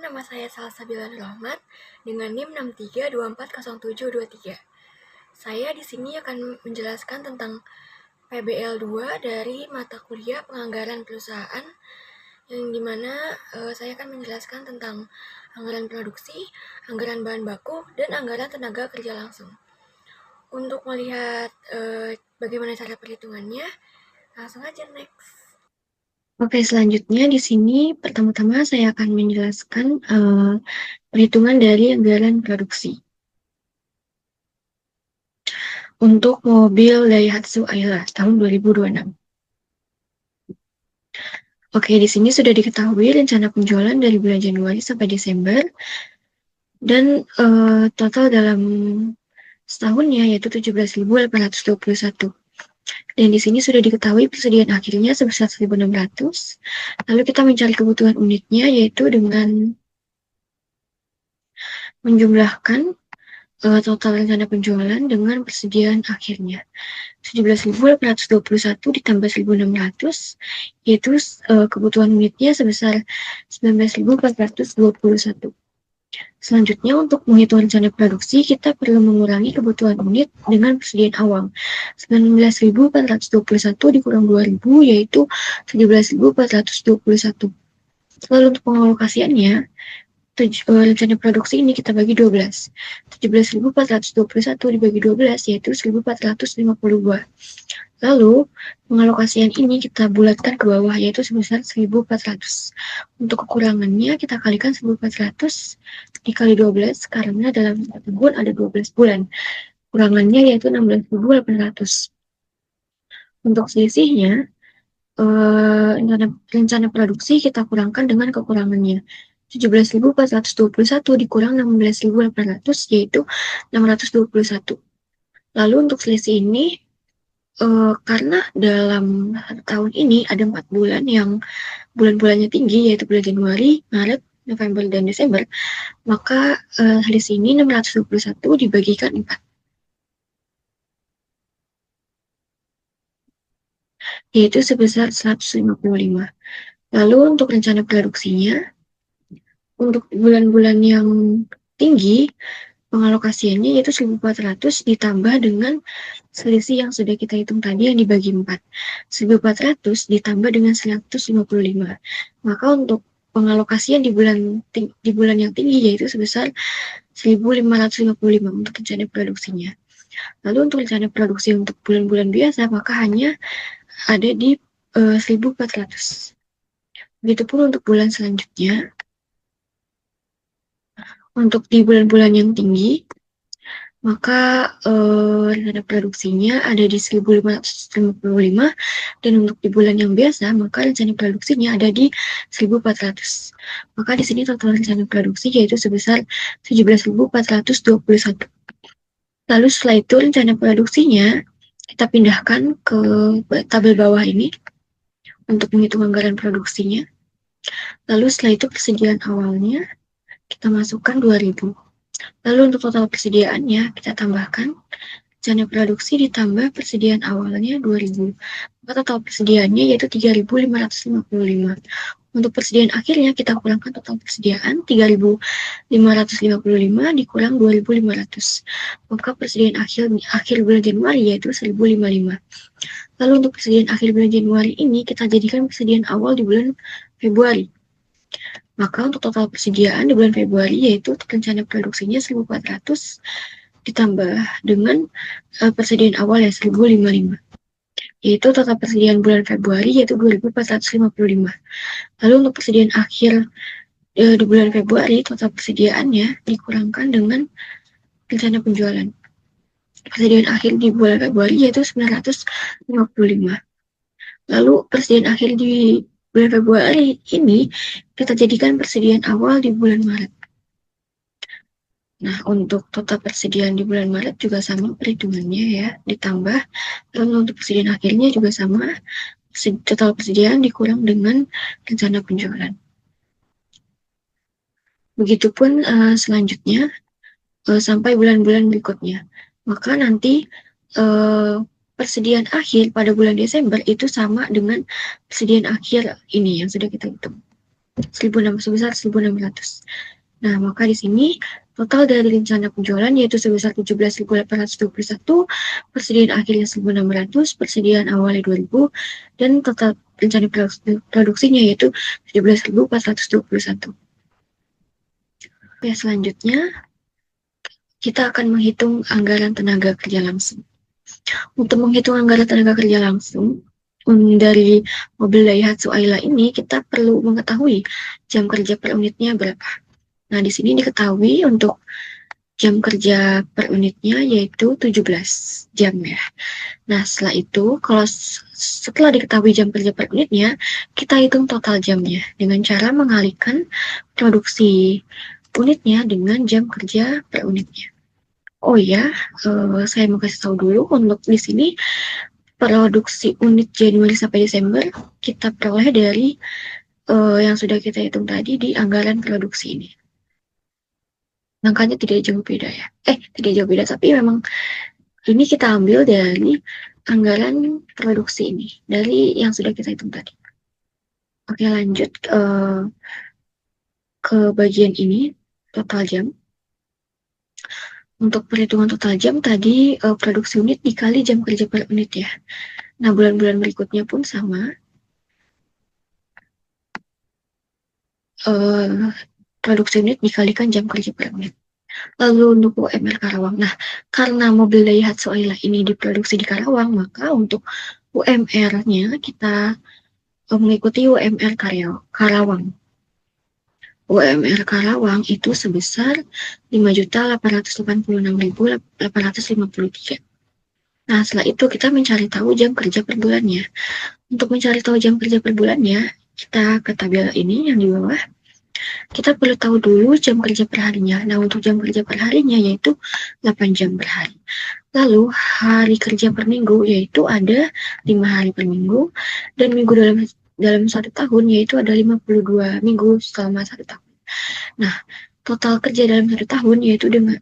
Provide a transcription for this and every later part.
nama saya Salsabila Rahmat dengan NIM 63240723. Saya di sini akan menjelaskan tentang PBL 2 dari mata kuliah penganggaran perusahaan, yang dimana saya akan menjelaskan tentang anggaran produksi, anggaran bahan baku, dan anggaran tenaga kerja langsung. Untuk melihat bagaimana cara perhitungannya, langsung aja next. Oke, selanjutnya di sini pertama-tama saya akan menjelaskan perhitungan dari anggaran produksi. Untuk mobil Daihatsu Ayla tahun 2026. Oke, di sini sudah diketahui rencana penjualan dari bulan Januari sampai Desember dan total dalam setahunnya yaitu 17.821. Dan di sini sudah diketahui persediaan akhirnya sebesar 1.600. Lalu kita mencari kebutuhan unitnya yaitu dengan menjumlahkan total rencana penjualan dengan persediaan akhirnya. 17.821 ditambah 1.600, yaitu kebutuhan unitnya sebesar 19.421. Selanjutnya, untuk menghitung rencana produksi, kita perlu mengurangi kebutuhan unit dengan persediaan awal. 19.421 dikurang 2.000, yaitu 17.421. Lalu untuk pengalokasiannya, rencana produksi ini kita bagi 12. 17.421 dibagi 12 yaitu 1.452. Lalu pengalokasian ini kita bulatkan ke bawah yaitu sebesar 1.400. Untuk kekurangannya kita kalikan 1.400 dikali 12 karena dalam satu tahun ada 12 bulan. Kurangannya yaitu 16.800. Untuk selisihnya rencana produksi kita kurangkan dengan kekurangannya. 17.421 dikurang 16.800 yaitu 621. Lalu untuk selisih ini karena dalam tahun ini ada 4 bulan yang bulan-bulannya tinggi yaitu bulan Januari, Maret, November, dan Desember, maka selisih ini 621 dibagikan 4. Yaitu sebesar 155. Lalu untuk rencana produksinya, untuk bulan-bulan yang tinggi, pengalokasiannya yaitu 1.400 ditambah dengan selisih yang sudah kita hitung tadi yang dibagi 4. 1.400 ditambah dengan 155. Maka untuk pengalokasian di bulan yang tinggi yaitu sebesar 1.555 untuk rencana produksinya. Lalu untuk rencana produksi untuk bulan-bulan biasa maka hanya ada di 1.400. Begitupun untuk bulan selanjutnya. Untuk di bulan-bulan yang tinggi, maka rencana produksinya ada di 1.555, dan untuk di bulan yang biasa, maka rencana produksinya ada di 1.400. Maka di sini total rencana produksi yaitu sebesar 17.421. Lalu setelah itu rencana produksinya kita pindahkan ke tabel bawah ini untuk menghitung anggaran produksinya. Lalu setelah itu persediaan awalnya kita masukkan 2.000. Lalu untuk total persediaannya kita tambahkan rencana produksi ditambah persediaan awalnya 2.000. Maka total persediaannya yaitu 3.555. Untuk persediaan akhirnya kita kurangkan total persediaan 3.555 dikurang 2.500. Maka persediaan akhir bulan Januari yaitu 1.055. Lalu untuk persediaan akhir bulan Januari ini kita jadikan persediaan awal di bulan Februari. Maka untuk total persediaan di bulan Februari yaitu rencana produksinya 1.400 ditambah dengan persediaan awal ya 1.055. Yaitu total persediaan bulan Februari yaitu 2.455. Lalu untuk persediaan akhir di bulan Februari total persediaannya dikurangkan dengan rencana penjualan. Persediaan akhir di bulan Februari yaitu 955. Lalu persediaan akhir di bulan Februari ini kita jadikan persediaan awal di bulan Maret. Nah, untuk total persediaan di bulan Maret juga sama perhitungannya ya, ditambah. Lalu untuk persediaan akhirnya juga sama, total persediaan dikurang dengan rencana penjualan. Begitupun selanjutnya sampai bulan-bulan berikutnya. Maka nanti persediaan akhir pada bulan Desember itu sama dengan persediaan akhir ini yang sudah kita hitung. sebesar 1.600. Nah, maka di sini total dari rencana penjualan yaitu sebesar 17.821, persediaan akhirnya 1.600, persediaan awalnya 2.000, dan total rencana produksinya yaitu 17.421. Oke, selanjutnya kita akan menghitung anggaran tenaga kerja langsung. Untuk menghitung anggaran tenaga kerja langsung, dari mobil Daihatsu Ayla ini kita perlu mengetahui jam kerja per unitnya berapa. Nah, di sini diketahui untuk jam kerja per unitnya yaitu 17 jam ya. Nah, setelah itu, setelah diketahui jam kerja per unitnya, kita hitung total jamnya dengan cara mengalihkan produksi unitnya dengan jam kerja per unitnya. Oh ya, saya mau kasih tahu dulu untuk di sini produksi unit Januari sampai Desember kita peroleh dari yang sudah kita hitung tadi di anggaran produksi ini. Angkanya tidak jauh beda ya. Tidak jauh beda, tapi memang ini kita ambil dari anggaran produksi ini, dari yang sudah kita hitung tadi. Oke, lanjut ke bagian ini, total jam. Untuk perhitungan total jam tadi, produksi unit dikali jam kerja per unit ya. Nah, bulan-bulan berikutnya pun sama. Produksi unit dikalikan jam kerja per unit. Lalu untuk UMR Karawang. Nah, karena mobil Daihatsu Ayla ini diproduksi di Karawang, maka untuk UMR-nya kita mengikuti UMR Karawang. UMR Karawang itu sebesar 5.886.853. Nah, setelah itu kita mencari tahu jam kerja per bulannya. Untuk mencari tahu jam kerja per bulannya, kita ke tabel ini yang di bawah. Kita perlu tahu dulu jam kerja per harinya. Nah, untuk jam kerja per harinya yaitu 8 jam per hari. Lalu, hari kerja per minggu yaitu ada 5 hari per minggu, dan minggu dalam satu tahun yaitu ada 52 minggu selama satu tahun. Nah, total kerja dalam satu tahun yaitu dengan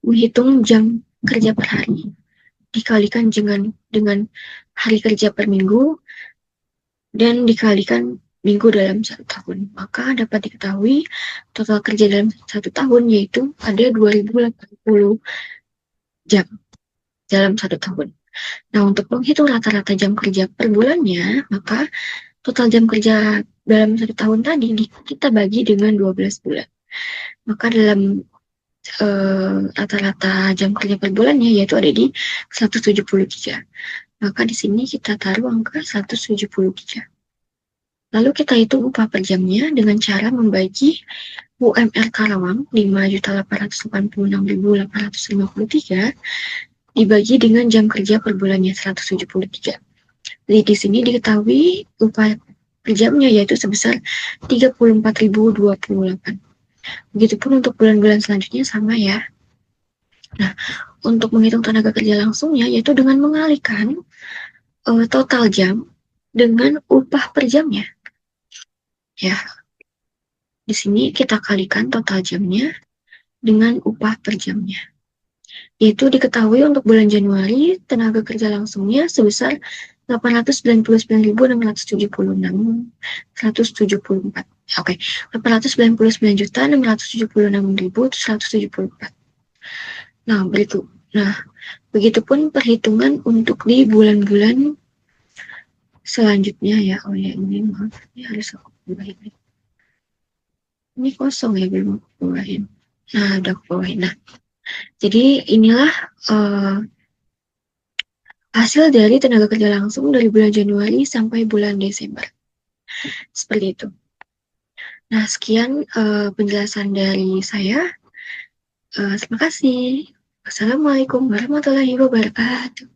menghitung jam kerja per hari dikalikan dengan hari kerja per minggu dan dikalikan minggu dalam satu tahun. Maka dapat diketahui total kerja dalam satu tahun yaitu ada 2.080 jam dalam satu tahun. Nah, untuk menghitung rata-rata jam kerja per bulannya, maka total jam kerja dalam satu tahun tadi kita bagi dengan 12 bulan. Maka dalam rata-rata jam kerja per bulannya yaitu ada di 173. Maka di sini kita taruh angka 173. Lalu kita hitung upah per jamnya dengan cara membagi UMR Karawang 5.886.853 dibagi dengan jam kerja per bulannya 173. Jadi di sini diketahui upah per jamnya yaitu sebesar 34.028. Begitupun untuk bulan-bulan selanjutnya sama ya. Nah, untuk menghitung tenaga kerja langsungnya yaitu dengan mengalihkan total jam dengan upah per jamnya. Ya, di sini kita kalikan total jamnya dengan upah per jamnya. Yaitu diketahui untuk bulan Januari tenaga kerja langsungnya sebesar 899.676.174. Oke, 899.676.174. Nah, begitupun perhitungan untuk di bulan-bulan selanjutnya ya. Oh ya, ini maaf, ini harus aku buahin. Ini kosong ya, belum aku buahin. Nah, udah aku buahin. Nah, jadi inilah hasil dari tenaga kerja langsung dari bulan Januari sampai bulan Desember. Seperti itu. Nah, sekian penjelasan dari saya. Terima kasih. Wassalamualaikum warahmatullahi wabarakatuh.